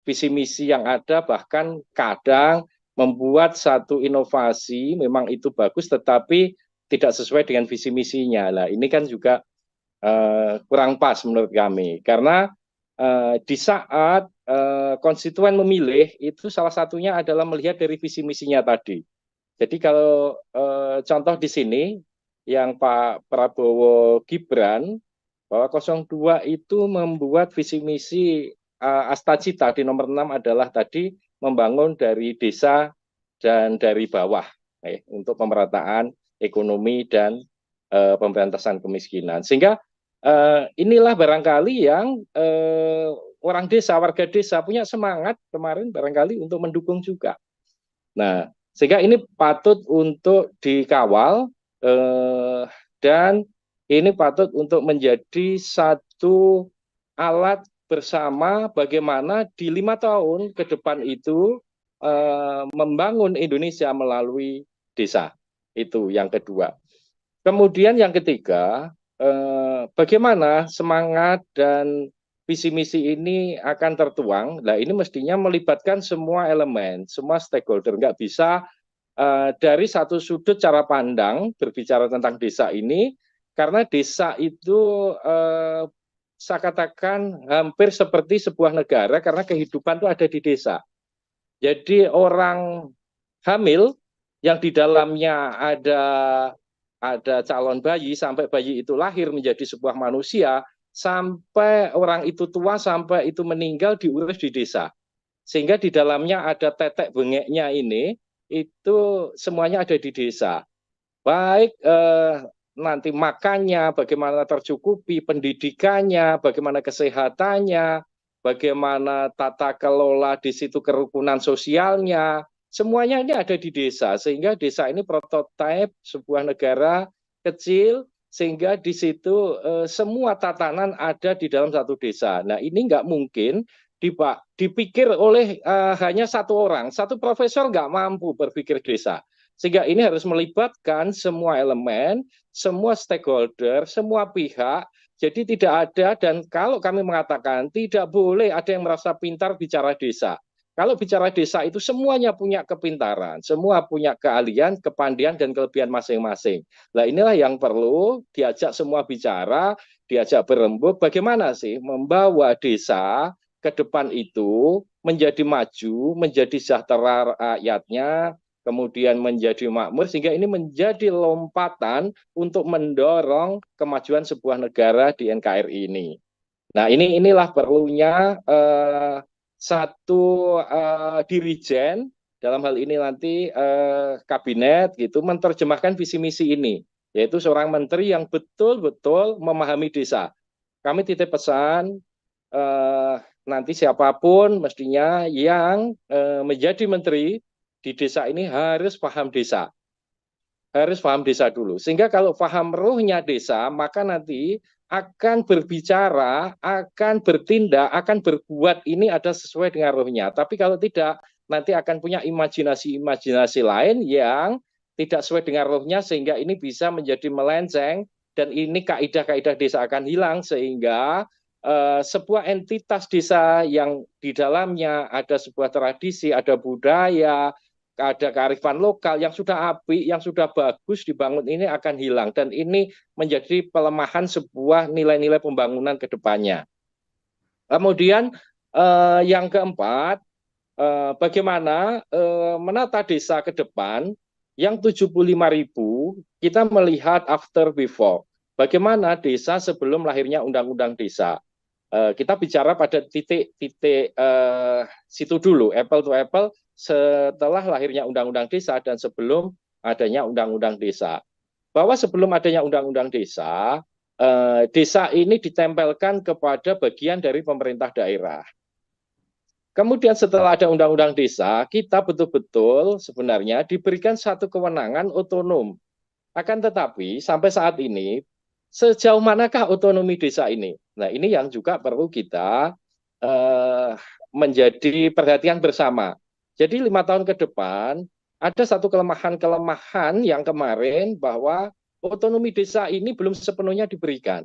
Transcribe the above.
visi misi yang ada, bahkan kadang membuat satu inovasi memang itu bagus tetapi tidak sesuai dengan visi misinya. Nah, ini kan juga kurang pas menurut kami, karena di saat konstituen memilih itu salah satunya adalah melihat dari visi misinya tadi. Jadi kalau contoh di sini yang Pak Prabowo Gibran, bahwa 02 itu membuat visi misi Astacita di nomor 6 adalah tadi membangun dari desa dan dari bawah untuk pemerataan ekonomi dan pemberantasan kemiskinan. Sehingga inilah barangkali yang orang desa, warga desa punya semangat kemarin barangkali untuk mendukung juga. Nah, sehingga ini patut untuk dikawal dan ini patut untuk menjadi satu alat bersama bagaimana di 5 tahun ke depan itu membangun Indonesia melalui desa. Itu yang kedua. Kemudian yang ketiga, bagaimana semangat dan visi misi ini akan tertuang. Nah, ini mestinya melibatkan semua elemen, semua stakeholder. Nggak bisa dari satu sudut cara pandang berbicara tentang desa ini, karena desa itu saya katakan hampir seperti sebuah negara, karena kehidupan itu ada di desa. Jadi orang hamil yang di dalamnya ada calon bayi, sampai bayi itu lahir menjadi sebuah manusia, sampai orang itu tua, sampai itu meninggal diurus di desa. Sehingga di dalamnya ada tetek bengeknya ini, itu semuanya ada di desa. Baik nanti makannya, bagaimana tercukupi, pendidikannya, bagaimana kesehatannya, bagaimana tata kelola di situ kerukunan sosialnya, semuanya ini ada di desa. Sehingga desa ini prototipe sebuah negara kecil, sehingga di situ semua tatanan ada di dalam satu desa. Nah, ini nggak mungkin dipikir oleh hanya satu orang, satu profesor nggak mampu berpikir desa. Sehingga ini harus melibatkan semua elemen, semua stakeholder, semua pihak. Jadi tidak ada, dan kalau kami mengatakan tidak boleh ada yang merasa pintar bicara desa. Kalau bicara desa itu semuanya punya kepintaran, semua punya keahlian, kepandaian, dan kelebihan masing-masing. Nah, inilah yang perlu diajak semua bicara, diajak berembuk, bagaimana sih membawa desa ke depan itu menjadi maju, menjadi sejahtera rakyatnya, kemudian menjadi makmur, sehingga ini menjadi lompatan untuk mendorong kemajuan sebuah negara di NKRI ini. Nah, inilah perlunya satu dirijen, dalam hal ini nanti kabinet gitu, menerjemahkan visi misi ini, yaitu seorang menteri yang betul-betul memahami desa. Kami titip pesan nanti siapapun mestinya yang menjadi menteri di desa ini harus paham desa. Harus paham desa dulu. Sehingga kalau paham ruhnya desa, maka nanti akan berbicara, akan bertindak, akan berbuat ini ada sesuai dengan ruhnya. Tapi kalau tidak, nanti akan punya imajinasi-imajinasi lain yang tidak sesuai dengan ruhnya, sehingga ini bisa menjadi melenceng, dan ini kaidah-kaidah desa akan hilang, sehingga sebuah entitas desa yang di dalamnya ada sebuah tradisi, ada budaya, ada kearifan lokal yang sudah apik, yang sudah bagus dibangun ini akan hilang, dan ini menjadi pelemahan sebuah nilai-nilai pembangunan ke depannya. Kemudian yang keempat, bagaimana menata desa ke depan yang 75.000, kita melihat after before. Bagaimana desa sebelum lahirnya undang-undang desa. Kita bicara pada titik-titik situ dulu, apple to apple, setelah lahirnya undang-undang desa dan sebelum adanya undang-undang desa. Bahwa sebelum adanya undang-undang desa, desa ini ditempelkan kepada bagian dari pemerintah daerah. Kemudian setelah ada undang-undang desa, kita betul-betul sebenarnya diberikan satu kewenangan otonom. Akan tetapi sampai saat ini, sejauh manakah otonomi desa ini? Nah, ini yang juga perlu kita menjadi perhatian bersama. Jadi 5 tahun ke depan, ada satu kelemahan-kelemahan yang kemarin bahwa otonomi desa ini belum sepenuhnya diberikan.